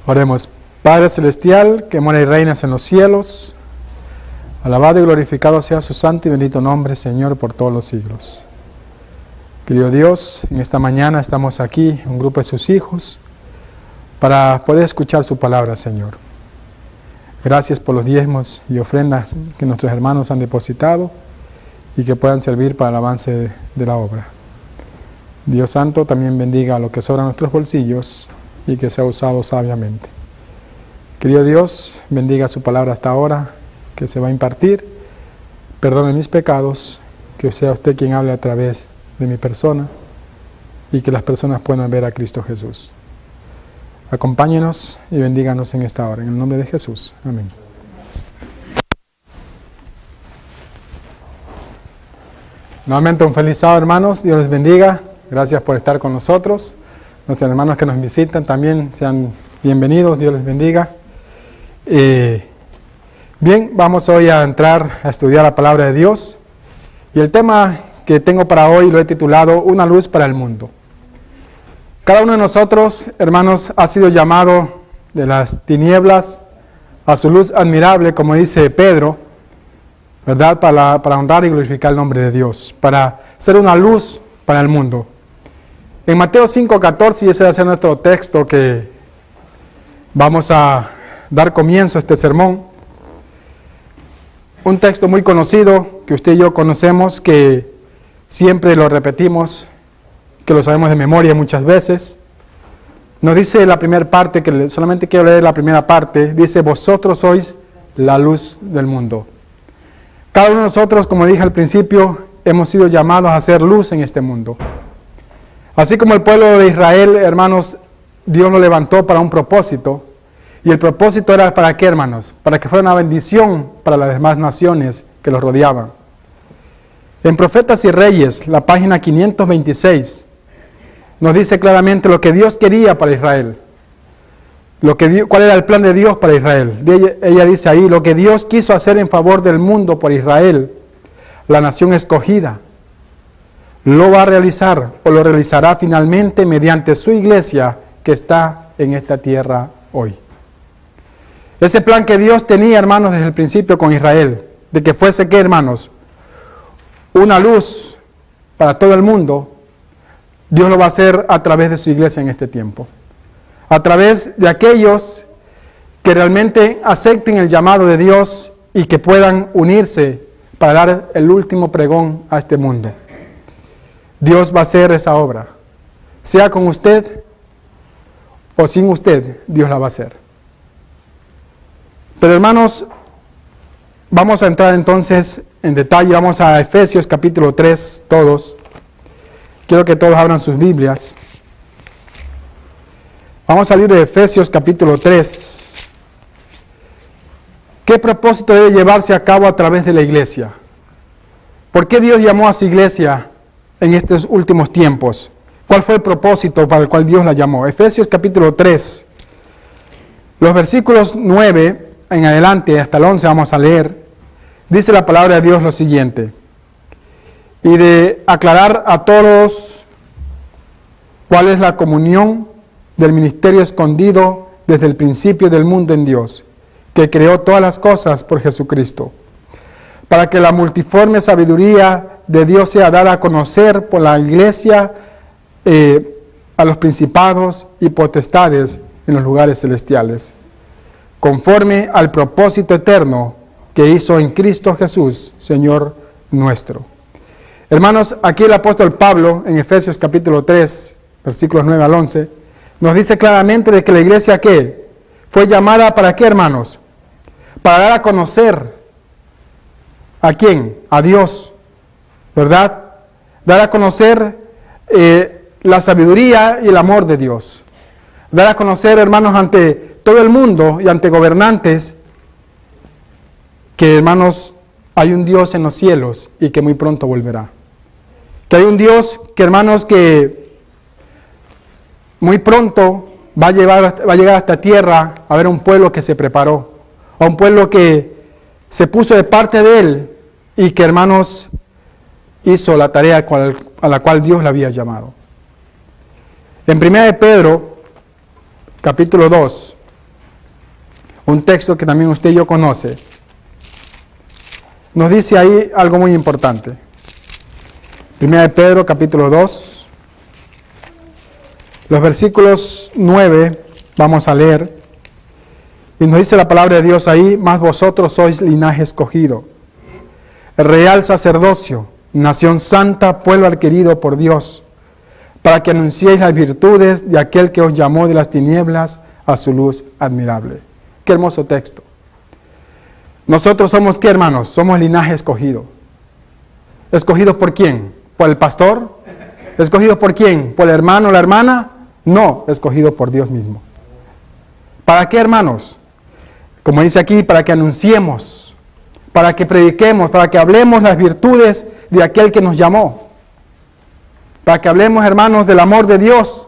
Oremos. Padre Celestial, que mora y reinas en los cielos, alabado y glorificado sea su santo y bendito nombre, Señor, por todos los siglos. Querido Dios, en esta mañana estamos aquí, un grupo de sus hijos, para poder escuchar su palabra, Señor. Gracias por los diezmos y ofrendas que nuestros hermanos han depositado y que puedan servir para el avance de la obra. Dios Santo también bendiga lo que sobra en nuestros bolsillos y que sea usado sabiamente. Querido Dios, bendiga su palabra hasta ahora, que se va a impartir. Perdone mis pecados, que sea usted quien hable a través de mi persona y que las personas puedan ver a Cristo Jesús. Acompáñenos y bendíganos en esta hora. En el nombre de Jesús. Amén. Nuevamente un feliz sábado, hermanos. Dios les bendiga. Gracias por estar con nosotros. Nuestros hermanos que nos visitan también sean bienvenidos. Dios les bendiga. Bien, vamos hoy a entrar a estudiar la palabra de Dios. Y el tema que tengo para hoy lo he titulado Una luz para el mundo. Cada uno de nosotros, hermanos, ha sido llamado de las tinieblas a su luz admirable, como dice Pedro, ¿verdad? Para honrar y glorificar el nombre de Dios, para ser una luz para el mundo. En Mateo 5:14, y ese va a ser nuestro texto que vamos a dar comienzo a este sermón. Un texto muy conocido que usted y yo conocemos, que siempre lo repetimos, que lo sabemos de memoria muchas veces. Nos dice la primera parte, que solamente quiero leer la primera parte, dice: vosotros sois la luz del mundo. Cada uno de nosotros, como dije al principio, hemos sido llamados a hacer luz en este mundo. Así como el pueblo de Israel, hermanos, Dios lo levantó para un propósito. Y el propósito era ¿para qué, hermanos? Para que fuera una bendición para las demás naciones que los rodeaban. En Profetas y Reyes, la página 526, nos dice claramente lo que Dios quería para Israel. ¿Cuál era el plan de Dios para Israel? Ella dice ahí, lo que Dios quiso hacer en favor del mundo por Israel, la nación escogida, lo va a realizar o lo realizará finalmente mediante su iglesia que está en esta tierra hoy. Ese plan que Dios tenía, hermanos, desde el principio con Israel, de que fuese, ¿qué, hermanos? Una luz para todo el mundo, Dios lo va a hacer a través de su iglesia en este tiempo. A través de aquellos que realmente acepten el llamado de Dios y que puedan unirse para dar el último pregón a este mundo. Dios va a hacer esa obra. Sea con usted o sin usted, Dios la va a hacer. Pero hermanos, vamos a entrar entonces en detalle. Vamos a Efesios capítulo 3, todos. Quiero que todos abran sus Biblias. Vamos a salir de Efesios capítulo 3. ¿Qué propósito debe llevarse a cabo a través de la iglesia? ¿Por qué Dios llamó a su iglesia en estos últimos tiempos? ¿Cuál fue el propósito para el cual Dios la llamó? Efesios capítulo 3. Los versículos 9 en adelante, hasta el 11 vamos a leer. Dice la palabra de Dios lo siguiente: y de aclarar a todos cuál es la comunión del ministerio escondido desde el principio del mundo en Dios, que creó todas las cosas por Jesucristo, para que la multiforme sabiduría de Dios sea dada a conocer por la iglesia a los principados y potestades en los lugares celestiales, conforme al propósito eterno que hizo en Cristo Jesús, Señor nuestro. Hermanos, aquí el apóstol Pablo, en Efesios capítulo 3, versículos 9 al 11, nos dice claramente de que la iglesia, ¿qué? Fue llamada ¿para qué, hermanos? Para dar a conocer ¿a quién? A Dios, ¿verdad? Dar a conocer la sabiduría y el amor de Dios. Dar a conocer, hermanos, ante todo el mundo y ante gobernantes que, hermanos, hay un Dios en los cielos y que muy pronto volverá. Que hay un Dios que, hermanos, que muy pronto va a llegar a esta tierra a ver un pueblo que se preparó, a un pueblo que se puso de parte de Él y que, hermanos, hizo la tarea a la cual Dios le había llamado. En 1 de Pedro, capítulo 2, un texto que también usted y yo conoce, nos dice ahí algo muy importante. Primera de Pedro, capítulo 2, los versículos 9, vamos a leer, y nos dice la palabra de Dios ahí: mas vosotros sois linaje escogido, real sacerdocio, nación santa, pueblo adquirido por Dios, para que anunciéis las virtudes de aquel que os llamó de las tinieblas a su luz admirable. Qué hermoso texto. Nosotros somos, ¿qué, hermanos? Somos linaje escogido. ¿Escogido por quién? ¿Por el pastor? ¿Escogido por quién? ¿Por el hermano o la hermana? No, escogido por Dios mismo. ¿Para qué, hermanos? Como dice aquí, para que anunciemos, para que prediquemos, para que hablemos las virtudes de aquel que nos llamó. Para que hablemos, hermanos, del amor de Dios.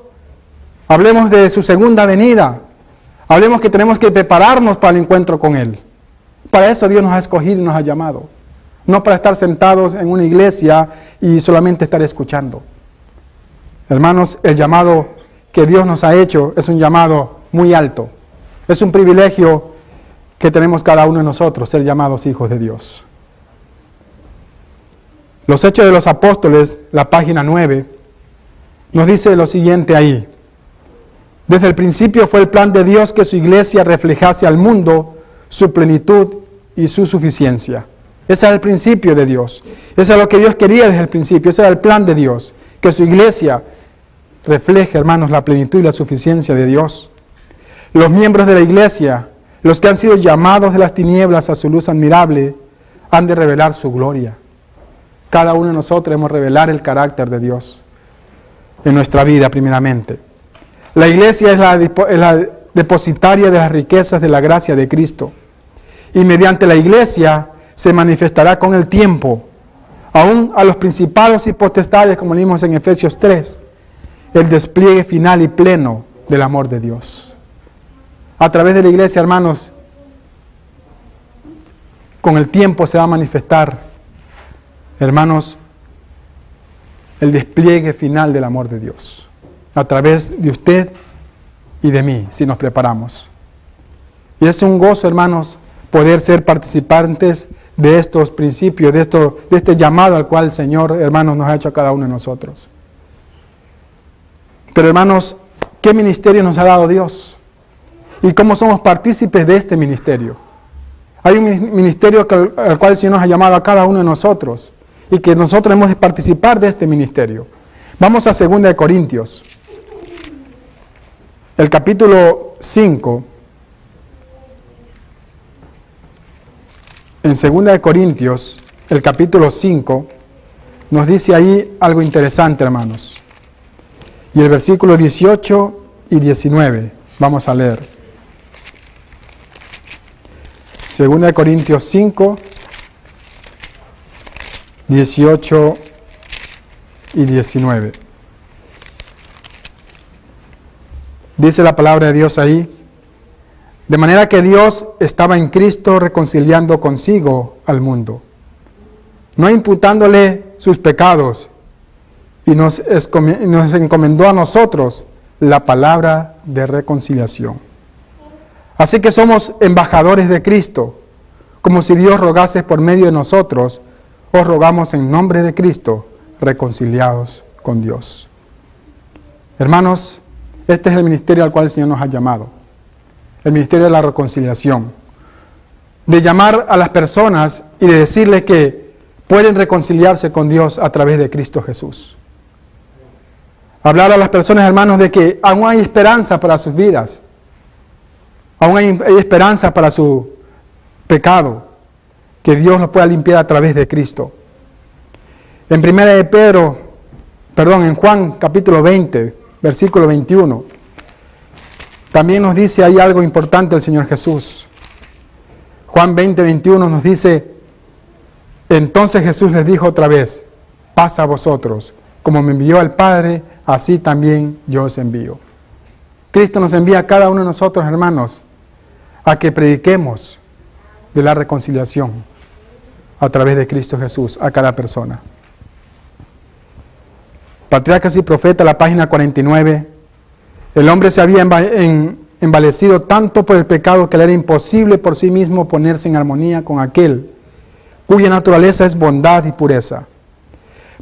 Hablemos de su segunda venida. Hablemos que tenemos que prepararnos para el encuentro con Él. Para eso Dios nos ha escogido y nos ha llamado. No para estar sentados en una iglesia y solamente estar escuchando. Hermanos, el llamado que Dios nos ha hecho es un llamado muy alto. Es un privilegio que tenemos cada uno de nosotros, ser llamados hijos de Dios. Los Hechos de los Apóstoles, la página 9, nos dice lo siguiente ahí: desde el principio fue el plan de Dios que su iglesia reflejase al mundo su plenitud y su suficiencia. Ese era el principio de Dios. Eso es lo que Dios quería desde el principio. Ese era el plan de Dios, que su iglesia refleje, hermanos, la plenitud y la suficiencia de Dios. Los miembros de la iglesia, los que han sido llamados de las tinieblas a su luz admirable, han de revelar su gloria. Cada uno de nosotros debemos revelar el carácter de Dios en nuestra vida primeramente. La iglesia es la depositaria de las riquezas de la gracia de Cristo. Y mediante la iglesia se manifestará con el tiempo, aún a los principados y potestades, como leímos en Efesios 3, el despliegue final y pleno del amor de Dios. A través de la iglesia, hermanos, con el tiempo se va a manifestar, hermanos, el despliegue final del amor de Dios. A través de usted y de mí, si nos preparamos. Y es un gozo, hermanos, poder ser participantes de estos principios, de este llamado al cual el Señor, hermanos, nos ha hecho a cada uno de nosotros. Pero, hermanos, ¿qué ministerio nos ha dado Dios? ¿Y cómo somos partícipes de este ministerio? Hay un ministerio al cual el Señor nos ha llamado a cada uno de nosotros y que nosotros hemos de participar de este ministerio. Vamos a 2 Corintios, el capítulo 5. En 2 Corintios, el capítulo 5, nos dice ahí algo interesante, hermanos. Y el versículo 18 y 19, vamos a leer. 2 Corintios 5, 18 y 19. Dice la palabra de Dios ahí: de manera que Dios estaba en Cristo reconciliando consigo al mundo, no imputándole sus pecados, y nos encomendó a nosotros la palabra de reconciliación. Así que somos embajadores de Cristo, como si Dios rogase por medio de nosotros. Os rogamos en nombre de Cristo, reconciliados con Dios. Hermanos, este es el ministerio al cual el Señor nos ha llamado. El ministerio de la reconciliación. De llamar a las personas y de decirles que pueden reconciliarse con Dios a través de Cristo Jesús. Hablar a las personas, hermanos, de que aún hay esperanza para sus vidas. Aún hay esperanza para su pecado. Que Dios lo pueda limpiar a través de Cristo. En en Juan capítulo 20, versículo 21, también nos dice ahí algo importante el Señor Jesús. Juan 20, 21 nos dice: entonces Jesús les dijo otra vez: paz a vosotros, como me envió el Padre, así también yo os envío. Cristo nos envía a cada uno de nosotros, hermanos, a que prediquemos de la reconciliación a través de Cristo Jesús a cada persona. Patriarcas y Profetas, la página 49. El hombre se había envalecido tanto por el pecado que le era imposible por sí mismo ponerse en armonía con aquel cuya naturaleza es bondad y pureza.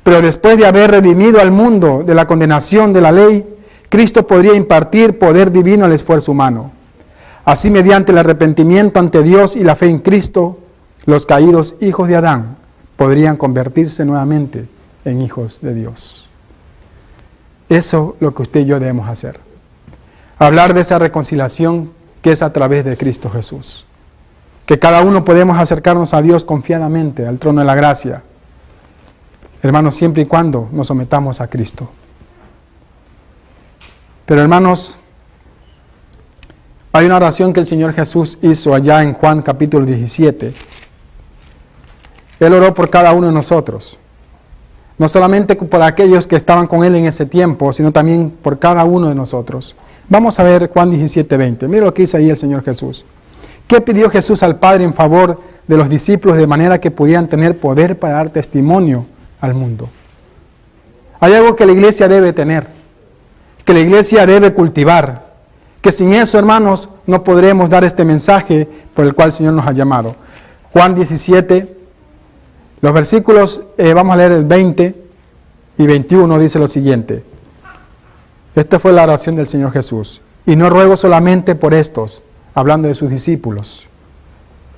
Pero después de haber redimido al mundo de la condenación de la ley, Cristo podría impartir poder divino al esfuerzo humano. Así, mediante el arrepentimiento ante Dios y la fe en Cristo, los caídos hijos de Adán podrían convertirse nuevamente en hijos de Dios. Eso es lo que usted y yo debemos hacer. Hablar de esa reconciliación que es a través de Cristo Jesús. Que cada uno podemos acercarnos a Dios confiadamente, al trono de la gracia. Hermanos, siempre y cuando nos sometamos a Cristo. Pero hermanos, hay una oración que el Señor Jesús hizo allá en Juan capítulo 17. Él oró por cada uno de nosotros. No solamente por aquellos que estaban con Él en ese tiempo, sino también por cada uno de nosotros. Vamos a ver Juan 17:20. Mira lo que dice ahí el Señor Jesús. ¿Qué pidió Jesús al Padre en favor de los discípulos de manera que pudieran tener poder para dar testimonio al mundo? Hay algo que la iglesia debe tener, que la iglesia debe cultivar, que sin eso, hermanos, no podremos dar este mensaje por el cual el Señor nos ha llamado. Juan 17, los versículos, vamos a leer el 20 y 21, dice lo siguiente. Esta fue la oración del Señor Jesús. Y no ruego solamente por estos, hablando de sus discípulos,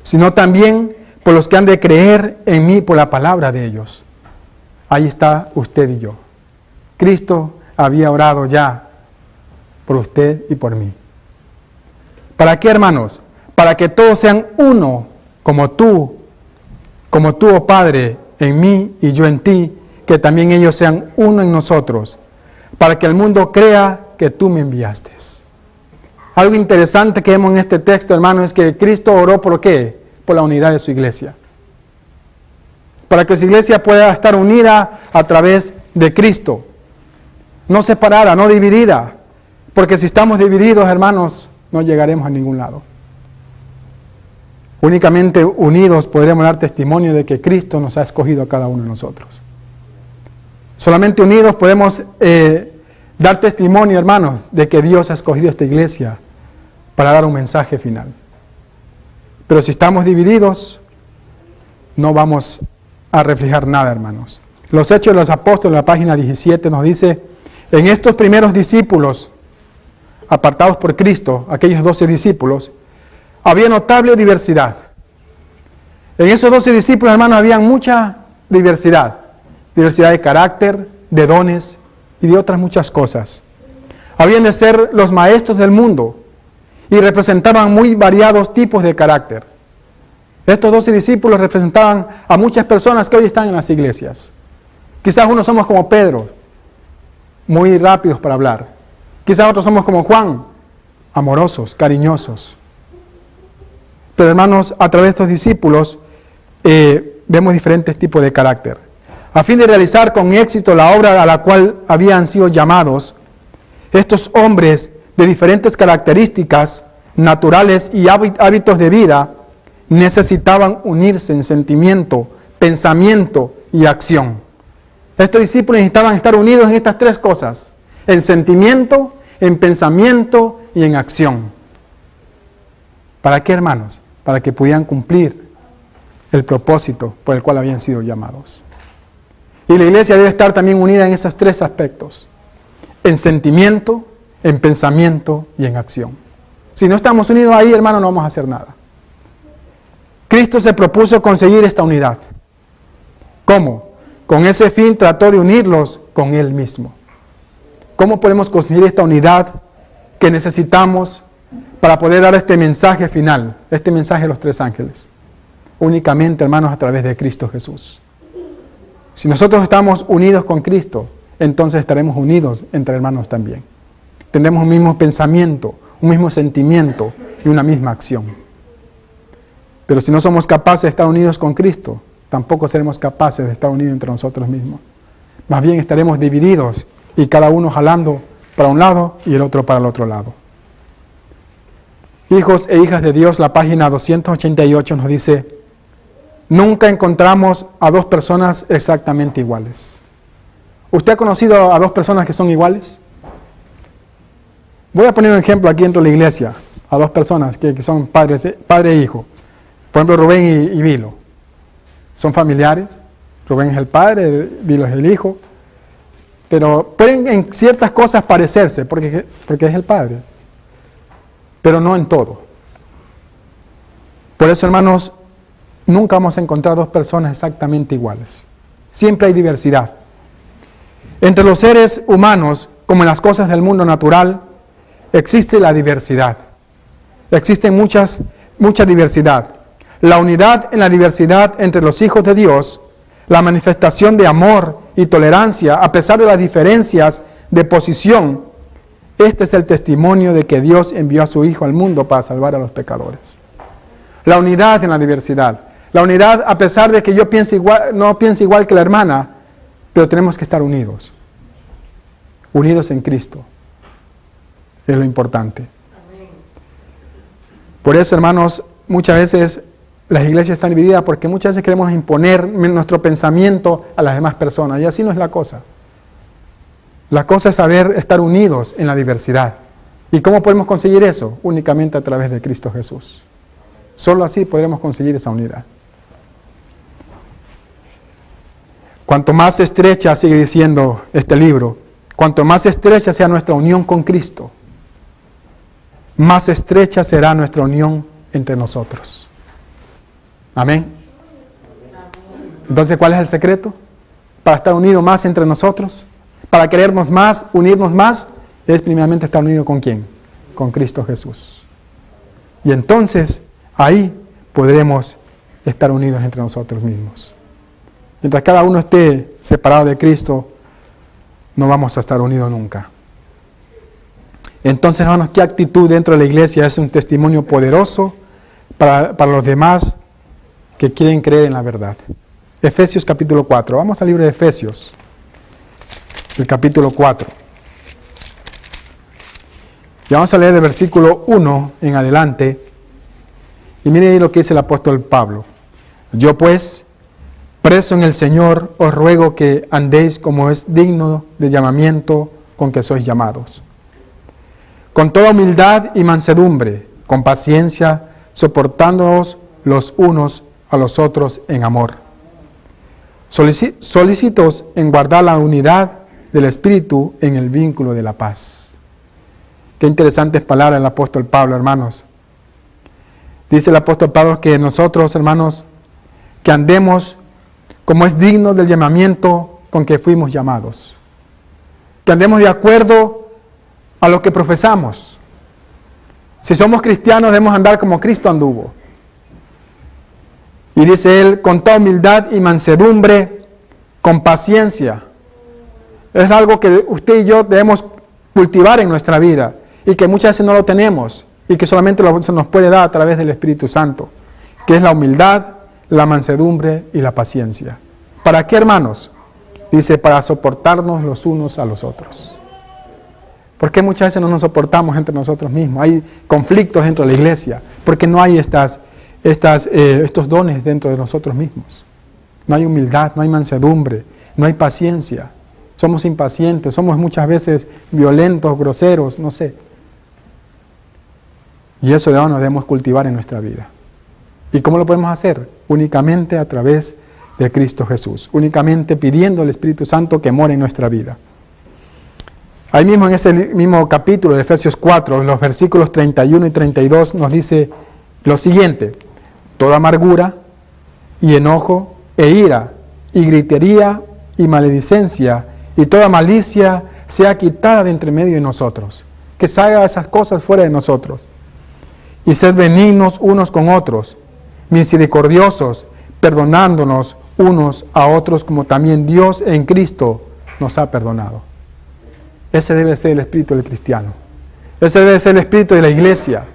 sino también por los que han de creer en mí por la palabra de ellos. Ahí está usted y yo. Cristo había orado ya por usted y por mí. ¿Para qué, hermanos? Para que todos sean uno, como tú, oh Padre, en mí y yo en ti, que también ellos sean uno en nosotros, para que el mundo crea que tú me enviaste. Algo interesante que vemos en este texto, hermano, es que Cristo oró ¿por qué? Por la unidad de su iglesia. Para que su iglesia pueda estar unida a través de Cristo. No separada, no dividida. Porque si estamos divididos, hermanos, no llegaremos a ningún lado. Únicamente unidos podremos dar testimonio de que Cristo nos ha escogido a cada uno de nosotros. Solamente unidos podemos dar testimonio, hermanos, de que Dios ha escogido esta iglesia para dar un mensaje final. Pero si estamos divididos, no vamos a reflejar nada, hermanos. Los Hechos de los Apóstoles, en la página 17, nos dice, en estos primeros discípulos, apartados por Cristo, aquellos 12 discípulos, había notable diversidad. En esos 12 discípulos, hermanos, había mucha diversidad. Diversidad de carácter, de dones y de otras muchas cosas. Habían de ser los maestros del mundo y representaban muy variados tipos de carácter. Estos 12 discípulos representaban a muchas personas que hoy están en las iglesias. Quizás unos somos como Pedro, muy rápidos para hablar. Quizás otros somos como Juan, amorosos, cariñosos. Pero hermanos, a través de estos discípulos vemos diferentes tipos de carácter. A fin de realizar con éxito la obra a la cual habían sido llamados, estos hombres de diferentes características naturales y hábitos de vida necesitaban unirse en sentimiento, pensamiento y acción. Estos discípulos necesitaban estar unidos en estas tres cosas: en sentimiento, en pensamiento y en acción. ¿Para qué, hermanos? Para que pudieran cumplir el propósito por el cual habían sido llamados. Y la iglesia debe estar también unida en esos tres aspectos: en sentimiento, en pensamiento y en acción. Si no estamos unidos ahí, hermano, no vamos a hacer nada. Cristo se propuso conseguir esta unidad. ¿Cómo? Con ese fin trató de unirlos con Él mismo. ¿Cómo podemos conseguir esta unidad que necesitamos para poder dar este mensaje final, este mensaje de los tres ángeles? Únicamente, hermanos, a través de Cristo Jesús. Si nosotros estamos unidos con Cristo, entonces estaremos unidos entre hermanos también. Tendremos un mismo pensamiento, un mismo sentimiento y una misma acción. Pero si no somos capaces de estar unidos con Cristo, tampoco seremos capaces de estar unidos entre nosotros mismos. Más bien estaremos divididos y cada uno jalando para un lado y el otro para el otro lado. Hijos e hijas de Dios, la página 288 nos dice: nunca encontramos a dos personas exactamente iguales. ¿Usted ha conocido a dos personas que son iguales? Voy a poner un ejemplo aquí dentro de la iglesia, a dos personas que son padre e hijo. Por ejemplo, Rubén y Vilo. Son familiares. Rubén es el padre, Vilo es el hijo. Pero pueden en ciertas cosas parecerse, porque es el padre. Pero no en todo. Por eso, hermanos, nunca vamos a encontrar dos personas exactamente iguales. Siempre hay diversidad. Entre los seres humanos, como en las cosas del mundo natural, existe la diversidad. Existe mucha diversidad. La unidad en la diversidad entre los hijos de Dios, la manifestación de amor y tolerancia a pesar de las diferencias de posición, este es el testimonio de que Dios envió a su Hijo al mundo para salvar a los pecadores. La unidad en la diversidad. La unidad a pesar de que yo no piense igual que la hermana, pero tenemos que estar unidos. Unidos en Cristo. Es lo importante. Por eso, hermanos, muchas veces las iglesias están divididas porque muchas veces queremos imponer nuestro pensamiento a las demás personas y así no es la cosa. La cosa es saber estar unidos en la diversidad. ¿Y cómo podemos conseguir eso? Únicamente a través de Cristo Jesús. Solo así podremos conseguir esa unidad. Cuanto más estrecha, sigue diciendo este libro, cuanto más estrecha sea nuestra unión con Cristo, más estrecha será nuestra unión entre nosotros. Amén. Entonces, ¿cuál es el secreto? Para estar unidos más entre nosotros, para querernos más, unirnos más, es primeramente estar unido ¿con quién? Con Cristo Jesús. Y entonces, ahí podremos estar unidos entre nosotros mismos. Mientras cada uno esté separado de Cristo, no vamos a estar unidos nunca. Entonces, hermanos, ¿qué actitud dentro de la iglesia es un testimonio poderoso para los demás que quieren creer en la verdad? Efesios capítulo 4. Vamos al libro de Efesios, el capítulo 4. Y vamos a leer del versículo 1 en adelante. Y miren ahí lo que dice el apóstol Pablo. Yo pues, preso en el Señor, os ruego que andéis como es digno del llamamiento con que sois llamados. Con toda humildad y mansedumbre, con paciencia, soportándoos los unos a los otros en amor. Solícitos en guardar la unidad del Espíritu en el vínculo de la paz. Qué interesantes palabras del apóstol Pablo, hermanos. Dice el apóstol Pablo que nosotros, hermanos, que andemos como es digno del llamamiento con que fuimos llamados. Que andemos de acuerdo a lo que profesamos. Si somos cristianos, debemos andar como Cristo anduvo. Y dice él, con toda humildad y mansedumbre, con paciencia. Es algo que usted y yo debemos cultivar en nuestra vida y que muchas veces no lo tenemos y que solamente se nos puede dar a través del Espíritu Santo, que es la humildad, la mansedumbre y la paciencia. ¿Para qué, hermanos? Dice, para soportarnos los unos a los otros. ¿Por qué muchas veces no nos soportamos entre nosotros mismos? Hay conflictos dentro de la iglesia, porque no hay estos dones dentro de nosotros mismos. No hay humildad, no hay mansedumbre, no hay paciencia. Somos impacientes, somos muchas veces violentos, groseros, no sé. Y eso nos debemos cultivar en nuestra vida. ¿Y cómo lo podemos hacer? Únicamente a través de Cristo Jesús. Únicamente pidiendo al Espíritu Santo que more en nuestra vida. Ahí mismo en ese mismo capítulo de Efesios 4, los versículos 31 y 32 nos dice lo siguiente. Toda amargura y enojo e ira y gritería y maledicencia y toda malicia sea quitada de entre medio de nosotros. Que salga esas cosas fuera de nosotros. Y sed benignos unos con otros, misericordiosos, perdonándonos unos a otros como también Dios en Cristo nos ha perdonado. Ese debe ser el espíritu del cristiano. Ese debe ser el espíritu de la iglesia,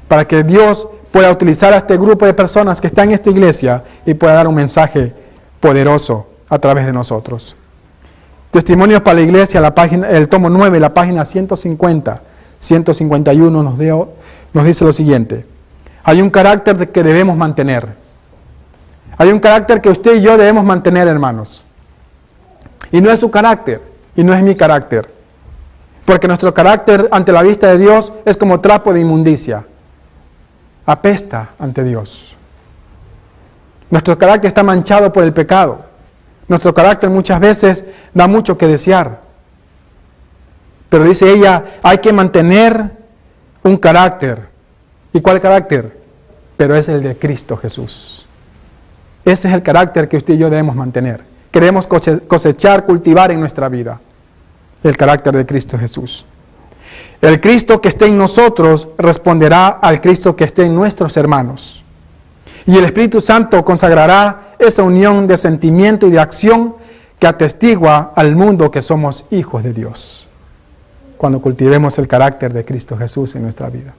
para que Dios pueda utilizar a este grupo de personas que están en esta iglesia y pueda dar un mensaje poderoso a través de nosotros. Testimonios para la iglesia, el tomo 9, la página 150, 151 nos dice lo siguiente. Hay un carácter que debemos mantener. Hay un carácter que usted y yo debemos mantener, hermanos. Y no es su carácter, y no es mi carácter. Porque nuestro carácter ante la vista de Dios es como trapo de inmundicia. Apesta ante Dios. Nuestro carácter está manchado por el pecado. Nuestro carácter muchas veces da mucho que desear. Pero dice ella, hay que mantener un carácter. ¿Y cuál carácter? Pero es el de Cristo Jesús. Ese es el carácter que usted y yo debemos mantener. Queremos cosechar, cultivar en nuestra vida. El carácter de Cristo Jesús. El Cristo que esté en nosotros responderá al Cristo que esté en nuestros hermanos. Y el Espíritu Santo consagrará esa unión de sentimiento y de acción que atestigua al mundo que somos hijos de Dios. Cuando cultivemos el carácter de Cristo Jesús en nuestra vida.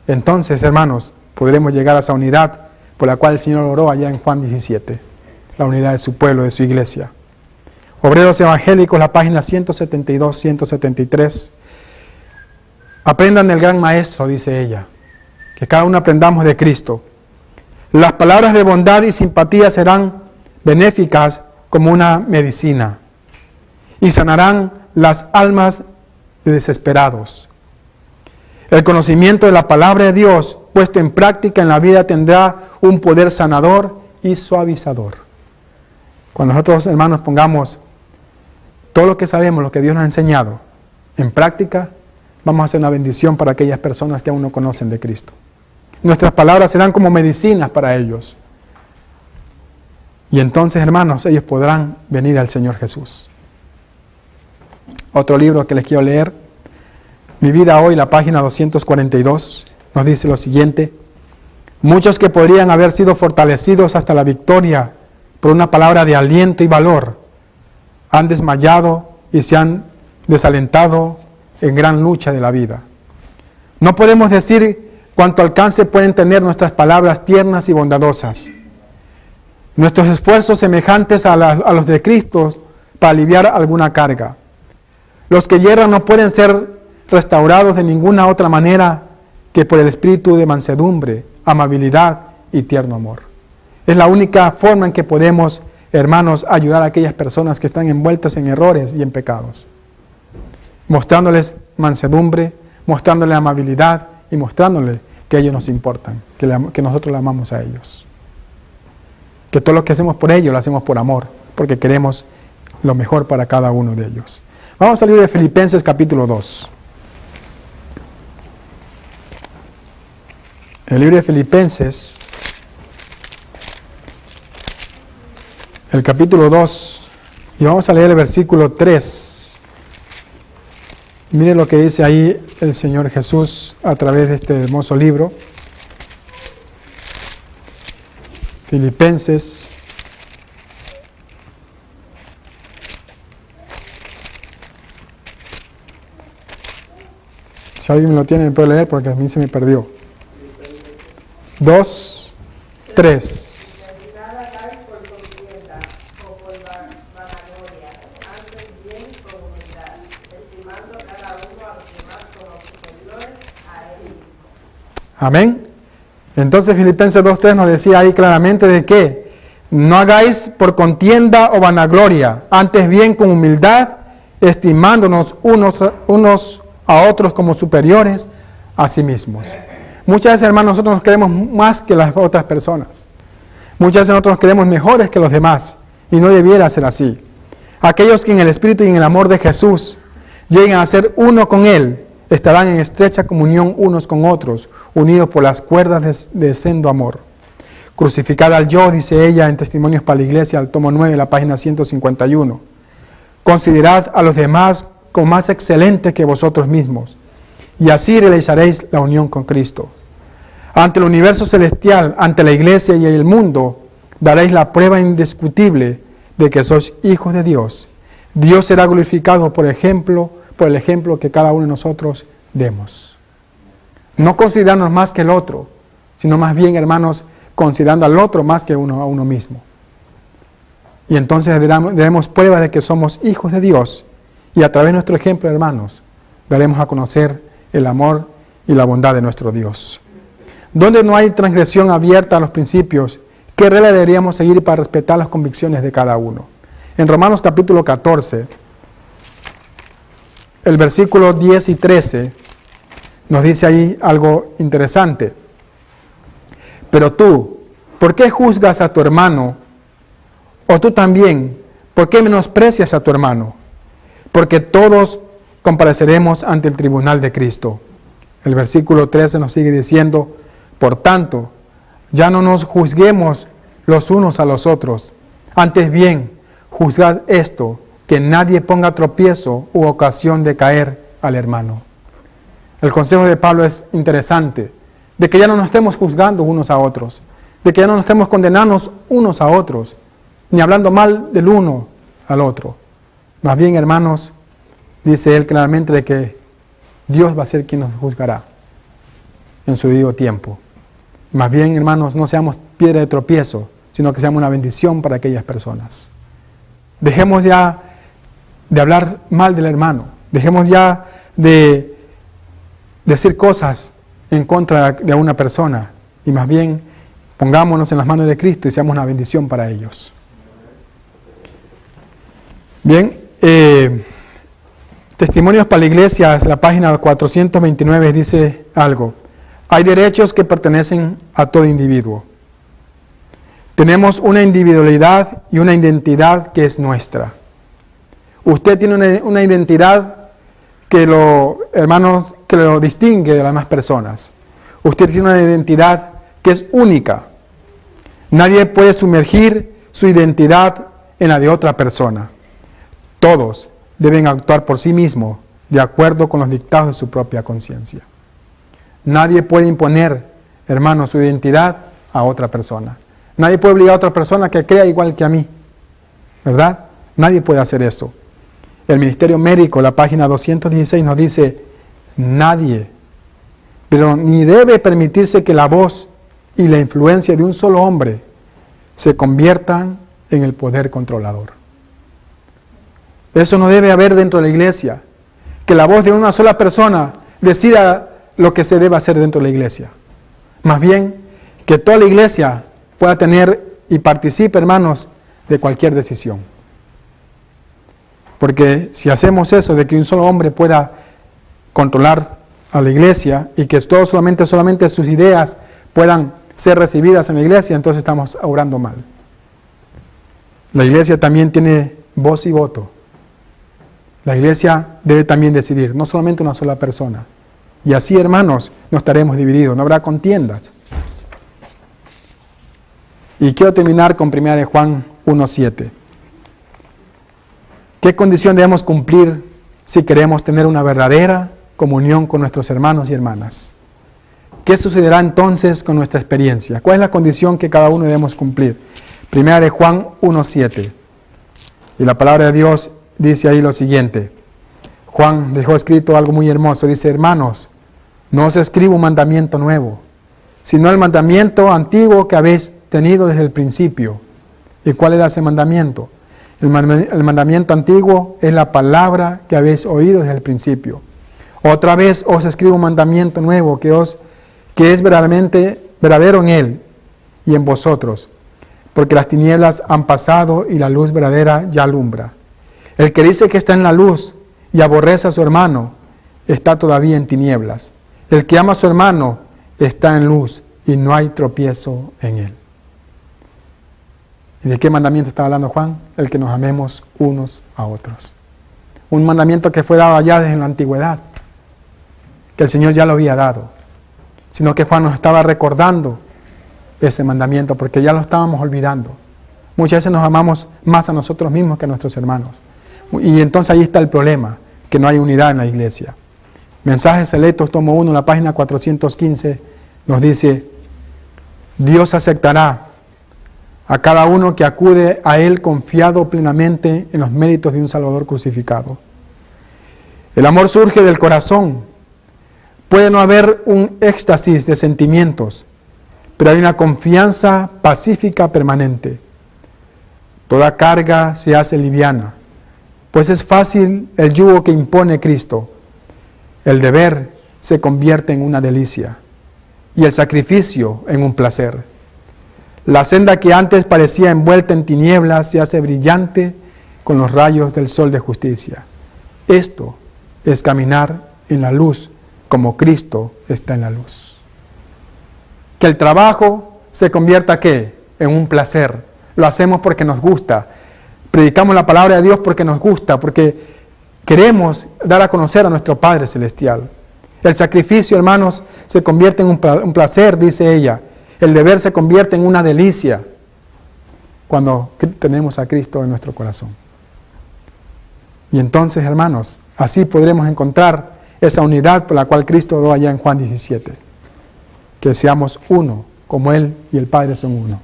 Entonces, hermanos, podremos llegar a esa unidad por la cual el Señor oró allá en Juan 17. La unidad de su pueblo, de su iglesia. Obreros Evangélicos, la página 172, 173. Aprendan del gran maestro, dice ella. Que cada uno aprendamos de Cristo. Las palabras de bondad y simpatía serán benéficas como una medicina. Y sanarán las almas de desesperados. El conocimiento de la palabra de Dios puesto en práctica en la vida tendrá un poder sanador y suavizador. Cuando nosotros, hermanos, pongamos todo lo que sabemos, lo que Dios nos ha enseñado, en práctica, vamos a hacer una bendición para aquellas personas que aún no conocen de Cristo. Nuestras palabras serán como medicinas para ellos. Y entonces, hermanos, ellos podrán venir al Señor Jesús. Otro libro que les quiero leer, Mi vida hoy, la página 242, nos dice lo siguiente. Muchos que podrían haber sido fortalecidos hasta la victoria por una palabra de aliento y valor, han desmayado y se han desalentado en gran lucha de la vida. No podemos decir cuánto alcance pueden tener nuestras palabras tiernas y bondadosas. Nuestros esfuerzos semejantes a los de Cristo para aliviar alguna carga. Los que hierran no pueden ser restaurados de ninguna otra manera que por el espíritu de mansedumbre, amabilidad y tierno amor. Es la única forma en que podemos, hermanos, ayudar a aquellas personas que están envueltas en errores y en pecados. Mostrándoles mansedumbre, mostrándoles amabilidad y mostrándoles que ellos nos importan, que nosotros le amamos a ellos. Que todo lo que hacemos por ellos lo hacemos por amor, porque queremos lo mejor para cada uno de ellos. Vamos a salir de Filipenses capítulo 2. El libro de Filipenses, el capítulo 2, y vamos a leer el versículo 3. Mire lo que dice ahí el Señor Jesús a través de este hermoso libro. Filipenses, si alguien me lo tiene, me puede leer porque a mí se me perdió. 2, 3. Amén. Entonces Filipenses 2:3 nos decía ahí claramente de que no hagáis por contienda o vanagloria, antes bien con humildad, estimándonos unos a otros como superiores a sí mismos. Muchas veces, hermanos, nosotros nos creemos más que las otras personas. Muchas veces nosotros nos creemos mejores que los demás y no debiera ser así. Aquellos que en el Espíritu y en el amor de Jesús lleguen a ser uno con Él, estarán en estrecha comunión unos con otros, unidos por las cuerdas de sendo amor. Crucificada al yo, dice ella en Testimonios para la Iglesia, al tomo 9, la página 151. Considerad a los demás como más excelentes que vosotros mismos, y así realizaréis la unión con Cristo. Ante el universo celestial, ante la Iglesia y el mundo, daréis la prueba indiscutible de que sois hijos de Dios. Dios será glorificado por el ejemplo que cada uno de nosotros demos. No considerarnos más que el otro, sino más bien, hermanos, considerando al otro más que a uno mismo. Y entonces daremos prueba de que somos hijos de Dios, y a través de nuestro ejemplo, hermanos, daremos a conocer el amor y la bondad de nuestro Dios. Donde no hay transgresión abierta a los principios, ¿qué regla deberíamos seguir para respetar las convicciones de cada uno? En Romanos capítulo 14, el versículo 10 y 13 nos dice ahí algo interesante. Pero tú, ¿por qué juzgas a tu hermano? O tú también, ¿por qué menosprecias a tu hermano? Porque todos compareceremos ante el tribunal de Cristo. El versículo 13 nos sigue diciendo, por tanto, ya no nos juzguemos los unos a los otros. Antes bien, juzgad esto, que nadie ponga tropiezo u ocasión de caer al hermano. El consejo de Pablo es interesante, de que ya no nos estemos juzgando unos a otros, de que ya no nos estemos condenando unos a otros, ni hablando mal del uno al otro. Más bien, hermanos, dice él claramente de que Dios va a ser quien nos juzgará en su debido tiempo. Más bien, hermanos, no seamos piedra de tropiezo, sino que seamos una bendición para aquellas personas. Dejemos ya de hablar mal del hermano, dejemos ya de decir cosas en contra de una persona y más bien pongámonos en las manos de Cristo y seamos una bendición para ellos. Bien, Testimonios para la Iglesia, la página 429 dice algo. Hay derechos que pertenecen a todo individuo. Tenemos una individualidad y una identidad que es nuestra. Usted tiene una identidad que hermanos, que lo distingue de las demás personas. Usted tiene una identidad que es única. Nadie puede sumergir su identidad en la de otra persona. Todos deben actuar por sí mismos de acuerdo con los dictados de su propia conciencia. Nadie puede imponer, hermanos, su identidad a otra persona. Nadie puede obligar a otra persona que crea igual que a mí. ¿Verdad? Nadie puede hacer eso. El Ministerio Médico, la página 216, nos dice, nadie, pero ni debe permitirse que la voz y la influencia de un solo hombre se conviertan en el poder controlador. Eso no debe haber dentro de la iglesia, que la voz de una sola persona decida lo que se debe hacer dentro de la iglesia. Más bien, que toda la iglesia pueda tener y participe, hermanos, de cualquier decisión. Porque si hacemos eso, de que un solo hombre pueda controlar a la iglesia y que solamente sus ideas puedan ser recibidas en la iglesia, entonces estamos obrando mal. La iglesia también tiene voz y voto. La iglesia debe también decidir, no solamente una sola persona. Y así, hermanos, no estaremos divididos, no habrá contiendas. Y quiero terminar con 1 Juan 1:7. ¿Qué condición debemos cumplir si queremos tener una verdadera comunión con nuestros hermanos y hermanas? ¿Qué sucederá entonces con nuestra experiencia? ¿Cuál es la condición que cada uno debemos cumplir? 1 Juan 1:7. Y la palabra de Dios dice ahí lo siguiente. Juan dejó escrito algo muy hermoso. Dice, hermanos, no os escribo un mandamiento nuevo, sino el mandamiento antiguo que habéis tenido desde el principio. ¿Y cuál era ese mandamiento? El mandamiento antiguo es la palabra que habéis oído desde el principio. Otra vez os escribo un mandamiento nuevo que es verdaderamente verdadero en él y en vosotros, porque las tinieblas han pasado y la luz verdadera ya alumbra. El que dice que está en la luz y aborrece a su hermano, está todavía en tinieblas. El que ama a su hermano está en luz y no hay tropiezo en él. ¿Y de qué mandamiento está hablando Juan? El que nos amemos unos a otros. Un mandamiento que fue dado allá desde la antigüedad, que el Señor ya lo había dado, sino que Juan nos estaba recordando ese mandamiento porque ya lo estábamos olvidando. Muchas veces nos amamos más a nosotros mismos que a nuestros hermanos. Y entonces ahí está el problema, que no hay unidad en la iglesia. Mensajes Selectos, tomo 1, la página 415, nos dice, Dios aceptará a cada uno que acude a Él confiado plenamente en los méritos de un Salvador crucificado. El amor surge del corazón. Puede no haber un éxtasis de sentimientos, pero hay una confianza pacífica permanente. Toda carga se hace liviana, pues es fácil el yugo que impone Cristo. El deber se convierte en una delicia y el sacrificio en un placer. La senda que antes parecía envuelta en tinieblas se hace brillante con los rayos del sol de justicia. Esto es caminar en la luz como Cristo está en la luz. Que el trabajo se convierta, ¿qué? En un placer. Lo hacemos porque nos gusta. Predicamos la palabra de Dios porque nos gusta, porque queremos dar a conocer a nuestro Padre Celestial. El sacrificio, hermanos, se convierte en un placer, dice ella. El deber se convierte en una delicia cuando tenemos a Cristo en nuestro corazón. Y entonces, hermanos, así podremos encontrar esa unidad por la cual Cristo oró allá en Juan 17. Que seamos uno, como Él y el Padre son uno.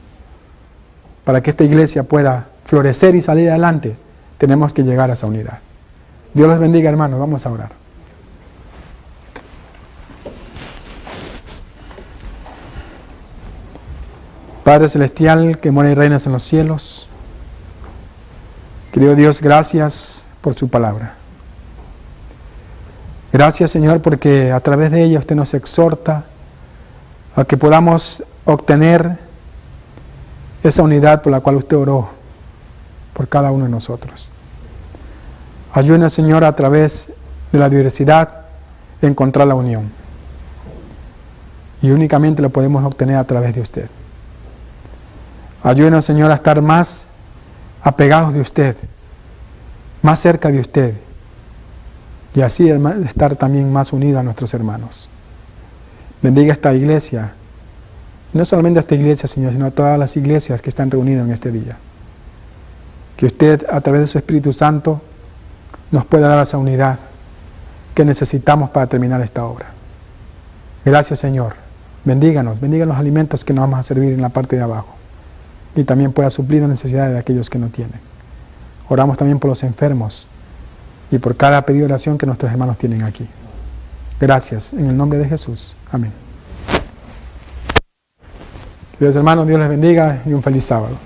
Para que esta iglesia pueda florecer y salir adelante, tenemos que llegar a esa unidad. Dios los bendiga, hermanos. Vamos a orar. Padre Celestial, que mora y reinas en los cielos, querido Dios, gracias por su palabra. Gracias, Señor, porque a través de ella usted nos exhorta a que podamos obtener esa unidad por la cual usted oró por cada uno de nosotros. Ayúdenos, Señor, a través de la diversidad a encontrar la unión. Y únicamente lo podemos obtener a través de usted. Ayúdenos, Señor, a estar más apegados de usted, más cerca de usted, y así estar también más unidos a nuestros hermanos. Bendiga esta iglesia, y no solamente a esta iglesia, Señor, sino a todas las iglesias que están reunidas en este día. Que usted, a través de su Espíritu Santo, nos pueda dar esa unidad que necesitamos para terminar esta obra. Gracias, Señor. Bendíganos, bendiga los alimentos que nos vamos a servir en la parte de abajo. Y también pueda suplir las necesidades de aquellos que no tienen. Oramos también por los enfermos y por cada pedido de oración que nuestros hermanos tienen aquí. Gracias, en el nombre de Jesús. Amén. Queridos hermanos, Dios les bendiga y un feliz sábado.